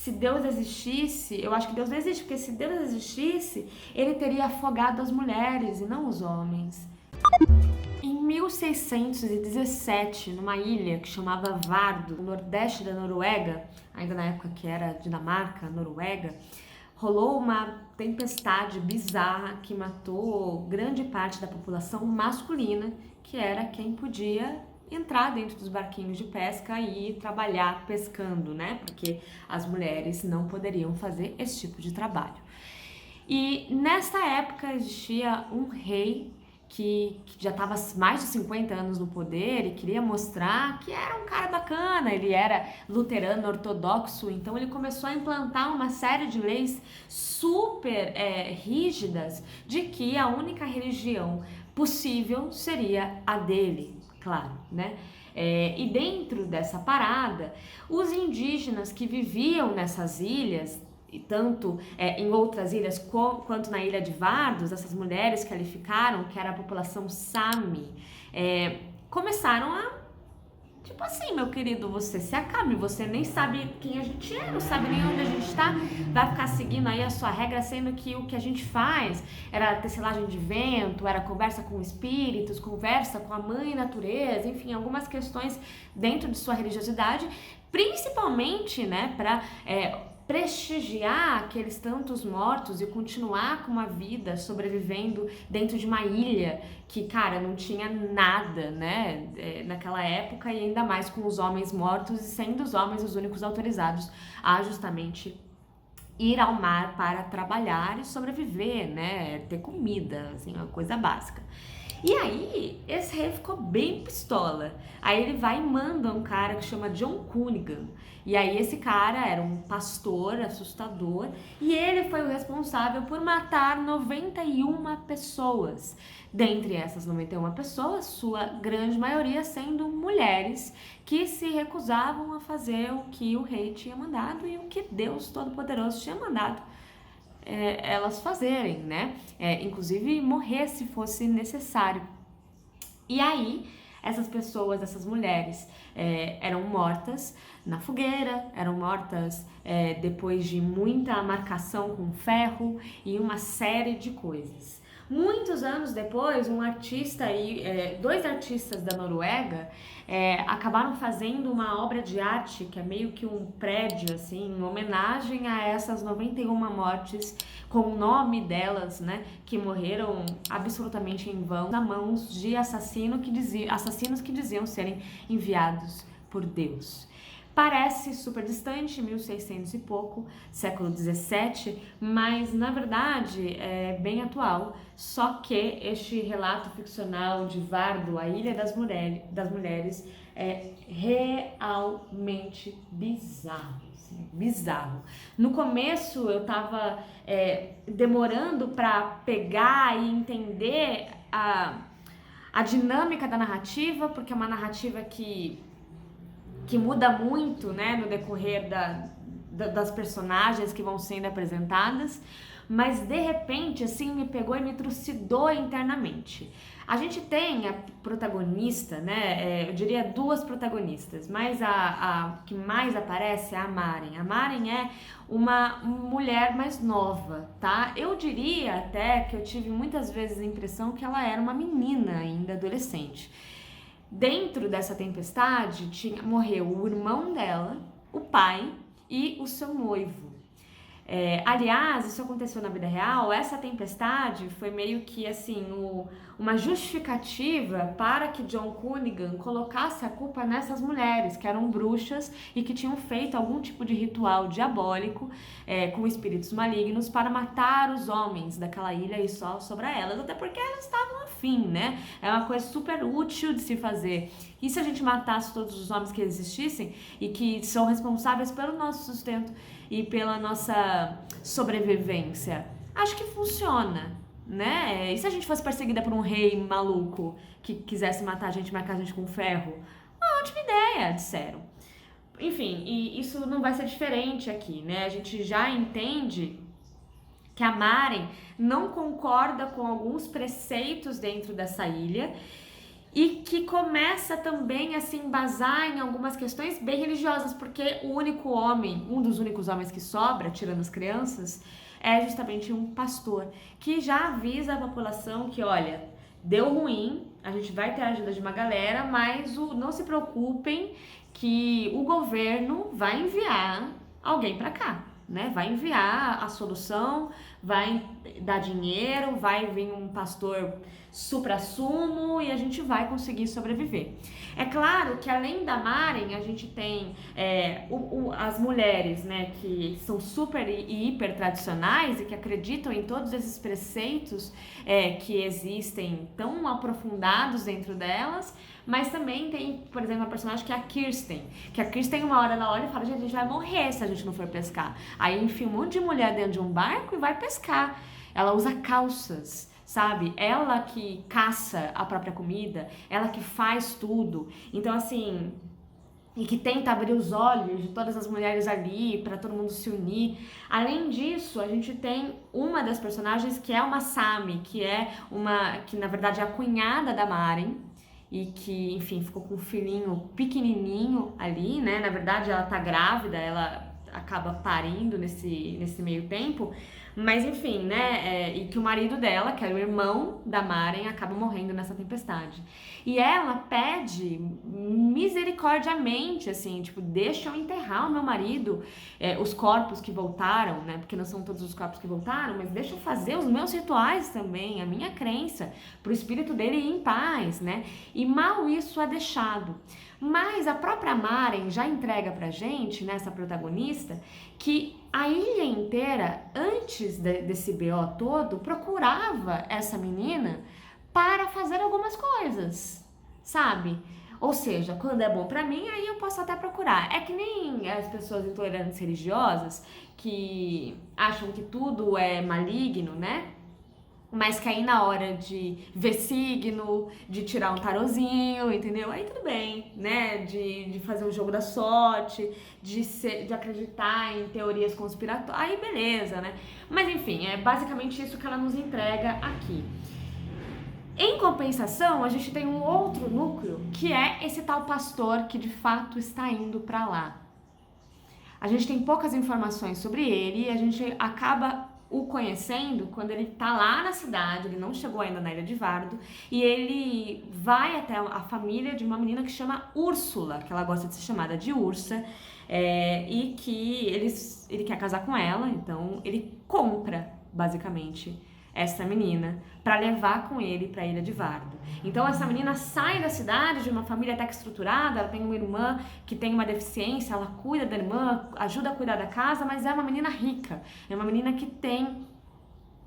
se Deus existisse, eu acho que Deus não existe, porque se Deus existisse, ele teria afogado as mulheres e não os homens. Em 1617, numa ilha que chamava Vardo, no nordeste da Noruega, ainda na época que era Dinamarca, Noruega, rolou uma tempestade bizarra que matou grande parte da população masculina, que era quem podia entrar dentro dos barquinhos de pesca e trabalhar pescando, né? Porque as mulheres não poderiam fazer esse tipo de trabalho. E nesta época existia um rei que já estava mais de 50 anos no poder e queria mostrar que era um cara bacana, ele era luterano ortodoxo, então ele começou a implantar uma série de leis super rígidas de que a única religião possível seria a dele, claro, né? E dentro dessa parada, os indígenas que viviam nessas ilhas, e tanto em outras ilhas quanto na ilha de Vardos, essas mulheres que ali ficaram, que era a população Sami, começaram a, tipo assim, meu querido, você se acabe, você nem sabe quem a gente é, não sabe nem onde a gente tá, vai ficar seguindo aí a sua regra, sendo que o que a gente faz era tecelagem de vento, era conversa com espíritos, conversa com a mãe natureza, enfim, algumas questões dentro de sua religiosidade, principalmente, né, para prestigiar aqueles tantos mortos e continuar com uma vida sobrevivendo dentro de uma ilha que, cara, não tinha nada, né, naquela época, e ainda mais com os homens mortos e sendo os homens os únicos autorizados a justamente ir ao mar para trabalhar e sobreviver, né, ter comida, assim, uma coisa básica. E aí, esse rei ficou bem pistola. Aí ele vai e manda um cara que chama John Cunningham. E aí esse cara era um pastor assustador e ele foi o responsável por matar 91 pessoas. Dentre essas 91 pessoas, sua grande maioria sendo mulheres que se recusavam a fazer o que o rei tinha mandado e o que Deus Todo-Poderoso tinha mandado elas fazerem, né? Inclusive morrer se fosse necessário. E aí, essas pessoas, essas mulheres, eram mortas na fogueira, eram mortas depois de muita marcação com ferro e uma série de coisas. Muitos anos depois, um artista e dois artistas da Noruega acabaram fazendo uma obra de arte que é meio que um prédio, assim, em homenagem a essas 91 mortes, com o nome delas, né, que morreram absolutamente em vão, na mãos de assassinos que diziam serem enviados por Deus. Parece super distante, 1600 e pouco, século 17, mas na verdade é bem atual, só que este relato ficcional de Vardo, a Ilha das Mulheres, é realmente bizarro, assim, bizarro. No começo eu tava demorando para pegar e entender a dinâmica da narrativa, porque é uma narrativa que muda muito, né, no decorrer das personagens que vão sendo apresentadas, mas de repente, assim, me pegou e me trucidou internamente. A gente tem a protagonista, né, eu diria duas protagonistas, mas a que mais aparece é a Maren. A Maren é uma mulher mais nova, tá? Eu diria até que eu tive muitas vezes a impressão que ela era uma menina ainda, adolescente. Dentro dessa tempestade, morreu o irmão dela, o pai e o seu noivo. Aliás, isso aconteceu na vida real. Essa tempestade foi meio que assim uma justificativa para que John Cunningham colocasse a culpa nessas mulheres que eram bruxas e que tinham feito algum tipo de ritual diabólico com espíritos malignos para matar os homens daquela ilha e só sobre elas, até porque elas estavam afim, né? É uma coisa super útil de se fazer. E se a gente matasse todos os homens que existissem e que são responsáveis pelo nosso sustento e pela nossa sobrevivência? Acho que funciona, né? E se a gente fosse perseguida por um rei maluco que quisesse matar a gente, marcar a gente com ferro? Uma ótima ideia, disseram. Enfim, e isso não vai ser diferente aqui, né? A gente já entende que a Maren não concorda com alguns preceitos dentro dessa ilha e que começa também a se embasar em algumas questões bem religiosas, porque o único homem, um dos únicos homens que sobra, tirando as crianças, é justamente um pastor, que já avisa a população que, olha, deu ruim, a gente vai ter a ajuda de uma galera, mas não se preocupem que o governo vai enviar alguém para cá, né? Vai enviar a solução, vai dar dinheiro, vai vir um pastor suprassumo e a gente vai conseguir sobreviver. É claro que além da Maren, a gente tem as mulheres, né, que são super e hiper tradicionais e que acreditam em todos esses preceitos que existem tão aprofundados dentro delas, mas também tem, por exemplo, uma personagem que é a Kirsten, uma hora ela olha e fala, gente, a gente vai morrer se a gente não for pescar. Aí enfia um monte de mulher dentro de um barco e vai pescar. Ela usa calças, sabe? Ela que caça a própria comida, ela que faz tudo. Então, assim, e que tenta abrir os olhos de todas as mulheres ali para todo mundo se unir. Além disso, a gente tem uma das personagens que é uma Sami, que na verdade é a cunhada da Maren e que, enfim, ficou com um filhinho pequenininho ali, né? Na verdade, ela tá grávida, ela acaba parindo nesse meio tempo. Mas enfim, né, e que o marido dela, que era o irmão da Maren, acaba morrendo nessa tempestade. E ela pede misericordiamente, assim, tipo, deixa eu enterrar o meu marido, os corpos que voltaram, né, porque não são todos os corpos que voltaram, mas deixa eu fazer os meus rituais também, a minha crença, pro espírito dele ir em paz, né, e mal isso é deixado. Mas a própria Maren já entrega pra gente, né, essa protagonista, que a ilha inteira, antes desse BO todo, procurava essa menina para fazer algumas coisas, sabe? Ou seja, quando é bom pra mim, aí eu posso até procurar. É que nem as pessoas intolerantes religiosas que acham que tudo é maligno, né? Mas que aí na hora de ver signo, de tirar um tarozinho, entendeu? Aí tudo bem, né? De fazer um jogo da sorte, de acreditar em teorias conspiratórias, aí beleza, né? Mas enfim, é basicamente isso que ela nos entrega aqui. Em compensação, a gente tem um outro núcleo, que é esse tal pastor que de fato está indo para lá. A gente tem poucas informações sobre ele e a gente acaba o conhecendo quando ele tá lá na cidade, ele não chegou ainda na Ilha de Vardo, e ele vai até a família de uma menina que chama Úrsula, que ela gosta de ser chamada de Ursa, e que ele quer casar com ela, então ele compra, basicamente, essa menina para levar com ele para a Ilha de Vardo. Então essa menina sai da cidade de uma família até que estruturada, ela tem uma irmã que tem uma deficiência, ela cuida da irmã, ajuda a cuidar da casa, mas é uma menina rica, é uma menina que tem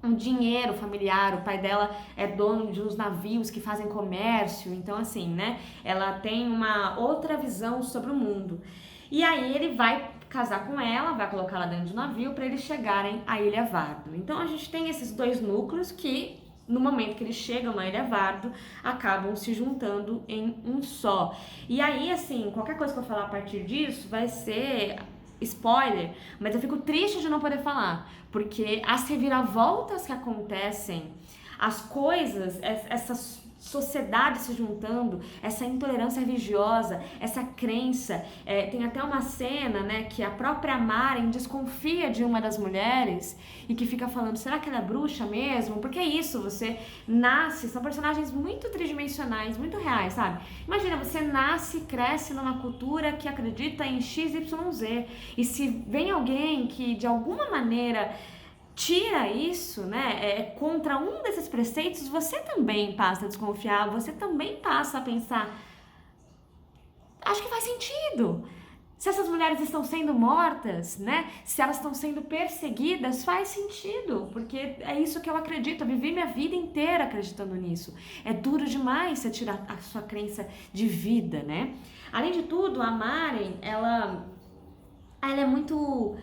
um dinheiro familiar, o pai dela é dono de uns navios que fazem comércio, então assim, né, ela tem uma outra visão sobre o mundo. E aí ele vai casar com ela, vai colocá-la dentro de um navio para eles chegarem à Ilha Vardo. Então a gente tem esses dois núcleos que, no momento que eles chegam na Ilha Vardo, acabam se juntando em um só. E aí, assim, qualquer coisa que eu falar a partir disso vai ser spoiler, mas eu fico triste de não poder falar, porque as reviravoltas que acontecem, as coisas, essas sociedade se juntando, essa intolerância religiosa, essa crença, tem até uma cena, né, que a própria Maren desconfia de uma das mulheres e que fica falando, será que ela é bruxa mesmo? Porque é isso, você nasce, são personagens muito tridimensionais, muito reais, sabe? Imagina, você nasce, cresce numa cultura que acredita em XYZ, e se vem alguém que de alguma maneira tira isso, né, contra um desses preceitos, você também passa a desconfiar, você também passa a pensar, acho que faz sentido. Se essas mulheres estão sendo mortas, né, se elas estão sendo perseguidas, faz sentido, porque é isso que eu acredito, eu vivi minha vida inteira acreditando nisso. É duro demais você tirar a sua crença de vida, né? Além de tudo, a Maren, ela é muito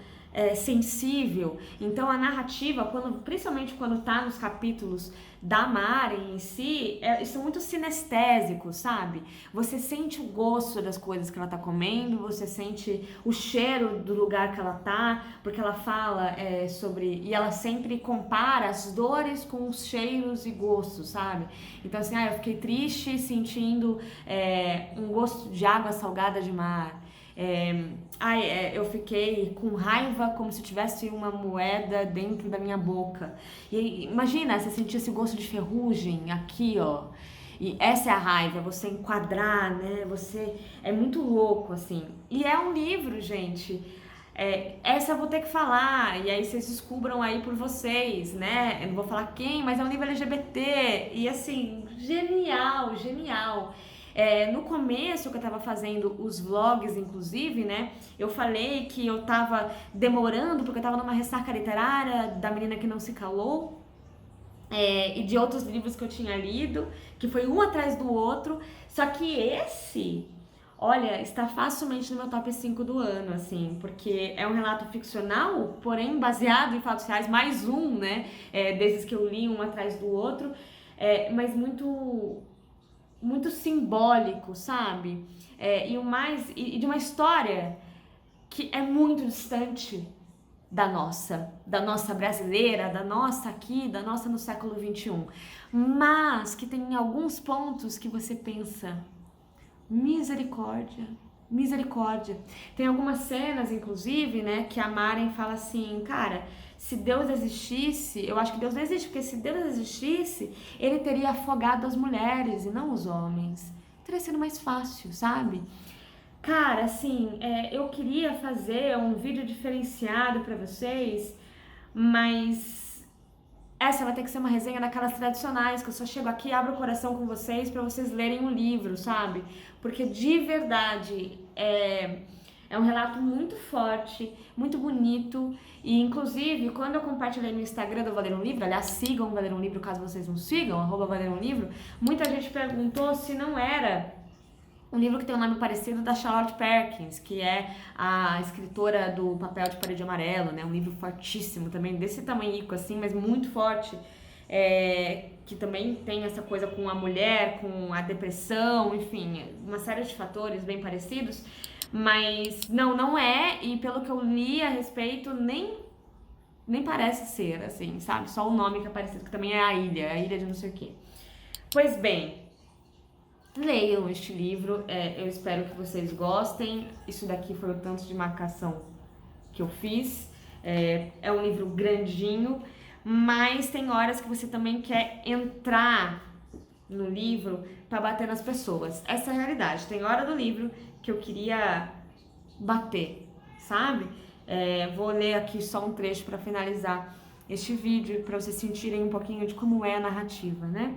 sensível. Então a narrativa, principalmente quando tá nos capítulos da Maren em si, eles são muito sinestésicos, sabe? Você sente o gosto das coisas que ela tá comendo, você sente o cheiro do lugar que ela tá, porque ela fala sobre... E ela sempre compara as dores com os cheiros e gostos, sabe? Então assim, eu fiquei triste sentindo um gosto de água salgada de mar. Eu fiquei com raiva como se tivesse uma moeda dentro da minha boca. E imagina, você sentir esse gosto de ferrugem aqui, ó. E essa é a raiva, você enquadrar, né? É muito louco, assim. E é um livro, gente. Essa eu vou ter que falar, e aí vocês descubram aí por vocês, né? Eu não vou falar quem, mas é um livro LGBT. E assim, genial, genial. No começo que eu tava fazendo os vlogs, inclusive, né, eu falei que eu tava demorando porque eu tava numa ressaca literária da Menina que Não Se Calou, e de outros livros que eu tinha lido, que foi um atrás do outro, só que esse, olha, está facilmente no meu top 5 do ano, assim, porque é um relato ficcional, porém baseado em fatos reais, mais um, né, desses que eu li um atrás do outro, mas muito simbólico, sabe? E de uma história que é muito distante da nossa brasileira, da nossa aqui, da nossa no século XXI, mas que tem alguns pontos que você pensa, misericórdia, misericórdia. Tem algumas cenas, inclusive, né, que a Maren fala assim, cara, se Deus existisse, eu acho que Deus não existe, porque se Deus existisse, ele teria afogado as mulheres e não os homens. Teria sido mais fácil, sabe? Cara, assim, eu queria fazer um vídeo diferenciado pra vocês, mas essa vai ter que ser uma resenha daquelas tradicionais, que eu só chego aqui e abro o coração com vocês pra vocês lerem um livro, sabe? Porque de verdade é um relato muito forte, muito bonito. E inclusive, quando eu compartilhei no Instagram do Valer um Livro, aliás, sigam o Valer um Livro caso vocês não sigam, @Valer um Livro, muita gente perguntou se não era um livro que tem um nome parecido da Charlotte Perkins, que é a escritora do Papel de Parede Amarelo, né? Um livro fortíssimo também, desse tamanhico assim, mas muito forte, que também tem essa coisa com a mulher, com a depressão, enfim, uma série de fatores bem parecidos, mas não é, e pelo que eu li a respeito, nem parece ser, assim, sabe? Só o nome que é parecido, que também é a ilha de não sei o quê. Pois bem, leiam este livro, eu espero que vocês gostem. Isso daqui foi o tanto de marcação que eu fiz. É um livro grandinho, mas tem horas que você também quer entrar no livro para bater nas pessoas. Essa é a realidade. Tem hora do livro que eu queria bater, sabe? Vou ler aqui só um trecho para finalizar este vídeo, para vocês sentirem um pouquinho de como é a narrativa, né?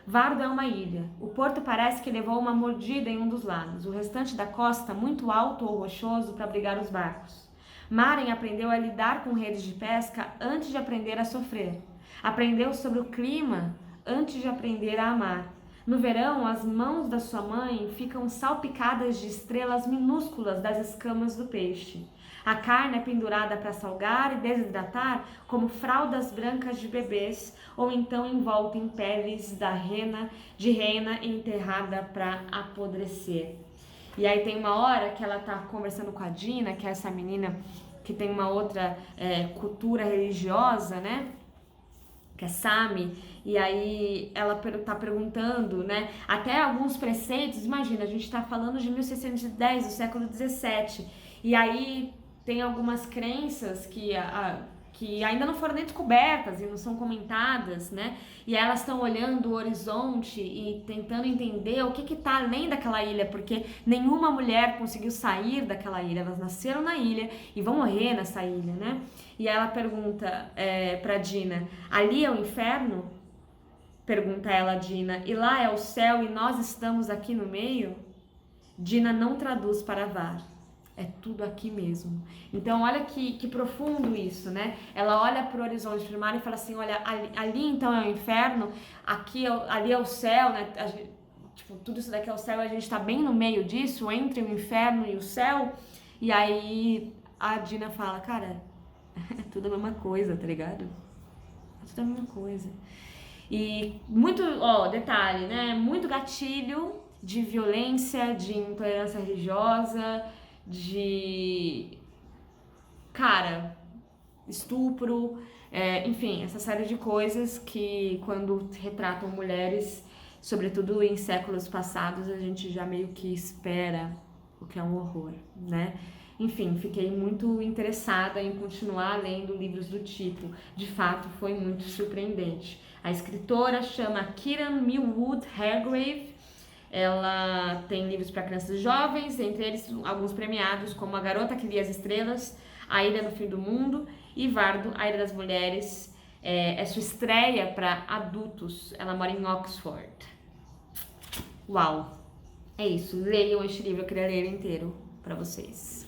Vardo é uma ilha. O porto parece que levou uma mordida em um dos lados. O restante da costa, muito alto ou rochoso para abrigar os barcos. Maren aprendeu a lidar com redes de pesca antes de aprender a sofrer. Aprendeu sobre o clima antes de aprender a amar. No verão, as mãos da sua mãe ficam salpicadas de estrelas minúsculas das escamas do peixe. A carne é pendurada para salgar e desidratar como fraldas brancas de bebês, ou então envolta em peles de rena enterrada para apodrecer. E aí tem uma hora que ela tá conversando com a Dina, que é essa menina que tem uma outra cultura religiosa, né? Que é Sami, e aí ela tá perguntando, né, até alguns preceitos, imagina, a gente tá falando de 1610, do século 17, e aí tem algumas crenças que ainda não foram nem descobertas e não são comentadas, né, e aí elas estão olhando o horizonte e tentando entender o que tá além daquela ilha, porque nenhuma mulher conseguiu sair daquela ilha, elas nasceram na ilha e vão morrer nessa ilha, né. E ela pergunta pra Dina, ali é o inferno? Pergunta ela a Dina, e lá é o céu e nós estamos aqui no meio? Dina não traduz para Var, é tudo aqui mesmo. Então olha que profundo isso, né? Ela olha pro horizonte primário e fala assim, olha, ali então é o inferno, ali é o céu, né? Tipo, tudo isso daqui é o céu, a gente tá bem no meio disso, entre o inferno e o céu. E aí a Dina fala, cara, É tudo a mesma coisa, tá ligado? É tudo a mesma coisa. E muito, ó, detalhe, né? Muito gatilho de violência, de intolerância religiosa, de, cara, estupro, enfim, essa série de coisas que quando retratam mulheres, sobretudo em séculos passados, a gente já meio que espera, o que é um horror, né? Enfim, fiquei muito interessada em continuar lendo livros do tipo. De fato, foi muito surpreendente. A escritora chama Kiran Millwood Hargrave. Ela tem livros para crianças e jovens, entre eles alguns premiados, como A Garota que Lia as Estrelas, A Ilha no Fim do Mundo e Vardo, A Ilha das Mulheres. É sua estreia para adultos. Ela mora em Oxford. Uau! É isso. Leiam este livro, eu queria ler ele inteiro para vocês.